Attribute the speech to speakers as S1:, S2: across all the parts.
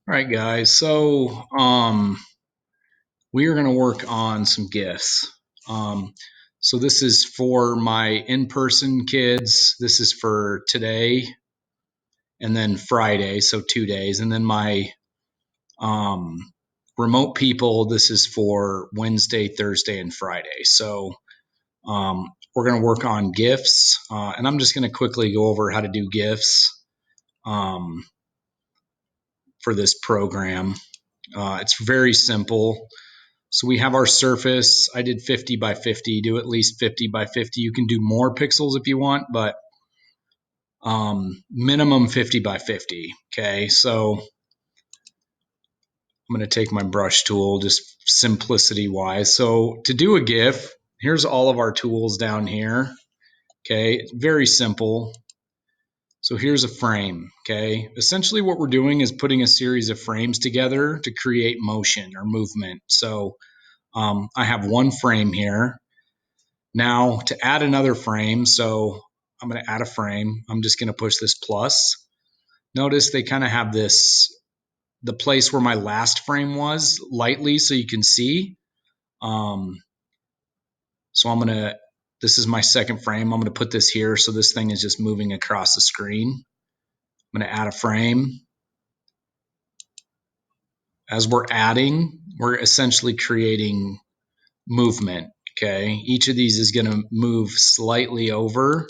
S1: All right, guys. We are going to work on some GIFs. Um, so this is for my in-person kids. This is for today and then Friday, so 2 days, and then my um, remote people. This is for Wednesday, Thursday, and Friday. We're going to work on GIFs, and I'm just going to quickly go over how to do GIFs um, for this program. It's very simple. So we have our surface. I did 50 by 50, do at least 50 by 50. You can do more pixels if you want, but minimum 50 by 50. Okay, so I'm going to take my brush tool just simplicity wise. So to do a GIF, here's all of our tools down here. Okay, very simple. So here's a frame. Okay, essentially what we're doing is putting a series of frames together to create motion or movement. So I have one frame here. Now to add another frame, so I'm going to add a frame. I'm just going to push this plus. Notice they kind of have the place where my last frame was lightly so you can see. Um, so this is my second frame. I'm going to put this here so this thing is just moving across the screen. I'm going to add a frame. As we're adding, we're essentially creating movement. Okay, each of these is going to move slightly over.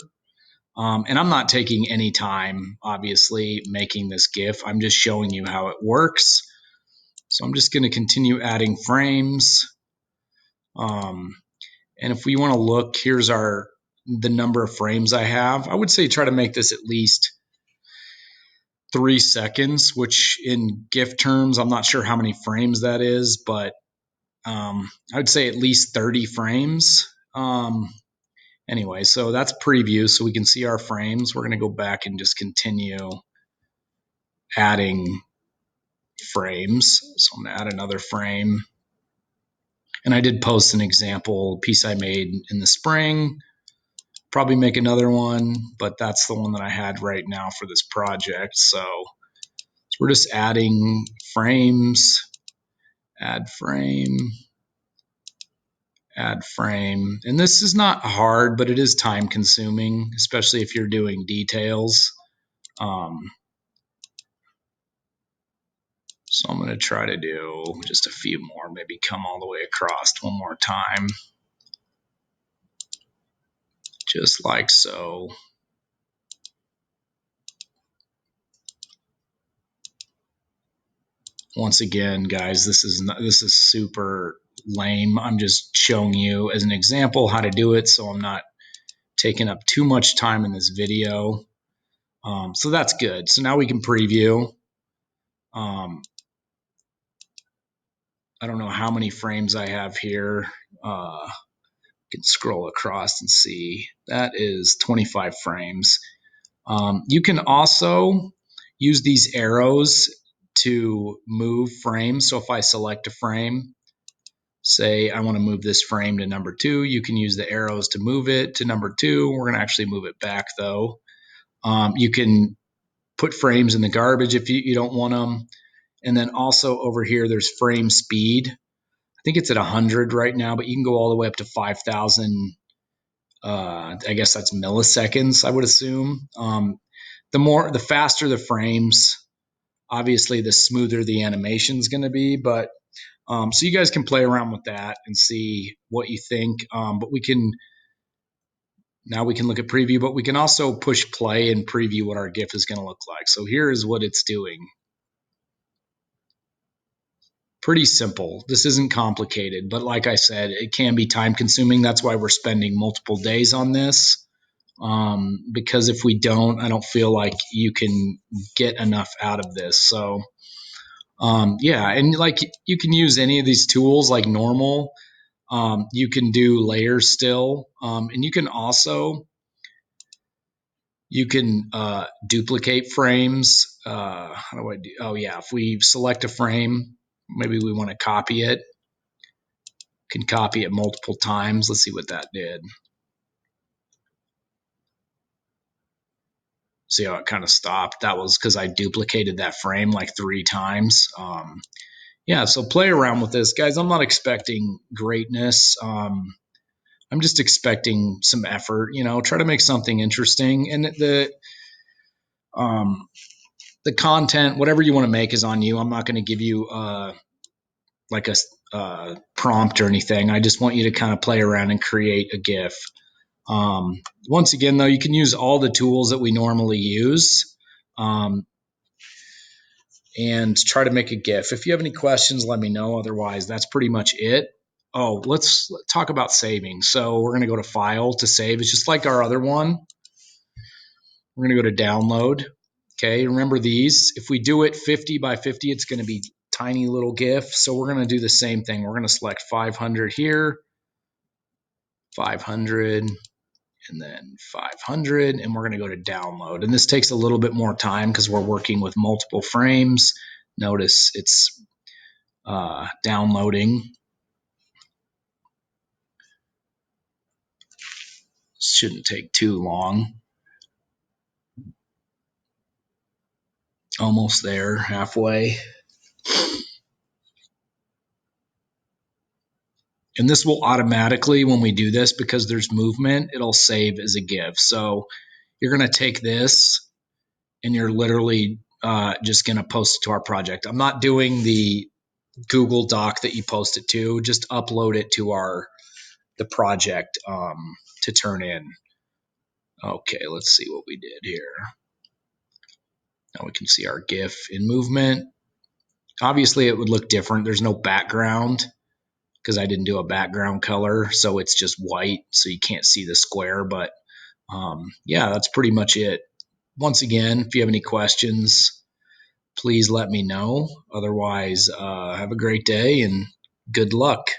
S1: And I'm not taking any time, obviously, making this GIF. I'm just showing you how it works. So I'm just going to continue adding frames. And if we want to look, here's the number of frames I have. I would say try to make this at least 3 seconds, which in GIF terms, I'm not sure how many frames that is, but I would say at least 30 frames. Anyway, so that's preview, so we can see our frames. We're going to go back and just continue adding frames. So I'm going to add another frame. And I did post an example piece I made in the spring. Probably make another one, but that's the one that I had right now for this project. So we're just adding frames, add frame, add frame. And this is not hard, but it is time consuming, especially if you're doing details. So I'm going to try to do just a few more, maybe come all the way across one more time. Just like so. Once again, guys, this is super lame. I'm just showing you as an example how to do it, so I'm not taking up too much time in this video. So that's good. So now we can preview. I don't know how many frames I have here. You can scroll across and see that is 25 frames. You can also use these arrows to move frames. So if I select a frame, say I want to move this frame to number 2, you can use the arrows to move it to number 2. We're going to actually move it back though. You can put frames in the garbage if you don't want them. And then also over here, there's frame speed. I think it's at 100 right now, but you can go all the way up to 5,000. I guess that's milliseconds, I would assume. The faster the frames, obviously, the smoother the animation is going to be. But so you guys can play around with that and see what you think. But now we can look at preview, but we can also push play and preview what our GIF is going to look like. So here is what it's doing. Pretty simple. This isn't complicated, but like I said, it can be time consuming. That's why we're spending multiple days on this. Because if we don't, I don't feel like you can get enough out of this. So yeah, and like you can use any of these tools like normal. You can do layers still, and you can also duplicate frames. How do I do? Oh yeah, if we select a frame, maybe we want to copy it. Can copy it multiple times. Let's see what that did. See how it kind of stopped? That was because I duplicated that frame like 3 times. Yeah, so play around with this, guys. I'm not expecting greatness. I'm just expecting some effort. Try to make something interesting, and um, the content, whatever you want to make, is on you. I'm not going to give you like a prompt or anything. I just want you to kind of play around and create a GIF. Once again, though, you can use all the tools that we normally use. And try to make a GIF. If you have any questions, let me know. Otherwise, that's pretty much it. Oh, let's talk about saving. So we're going to go to File to save. It's just like our other one. We're going to go to Download. Okay, remember these. If we do it 50 by 50, it's going to be tiny little GIF. So we're going to do the same thing. We're going to select 500 here, 500, and then 500, and we're going to go to Download. And this takes a little bit more time because we're working with multiple frames. Notice it's downloading. Shouldn't take too long. Almost there, halfway. And this will automatically, when we do this, because there's movement, it'll save as a GIF. So you're going to take this and you're literally just going to post it to our project. I'm not doing the Google Doc that you post it to. Just upload it to the project to turn in. Okay, let's see what we did here. Now we can see our GIF in movement. Obviously, it would look different. There's no background because I didn't do a background color, so it's just white, so you can't see the square. But yeah, that's pretty much it. Once again, if you have any questions, please let me know. Otherwise, have a great day and good luck.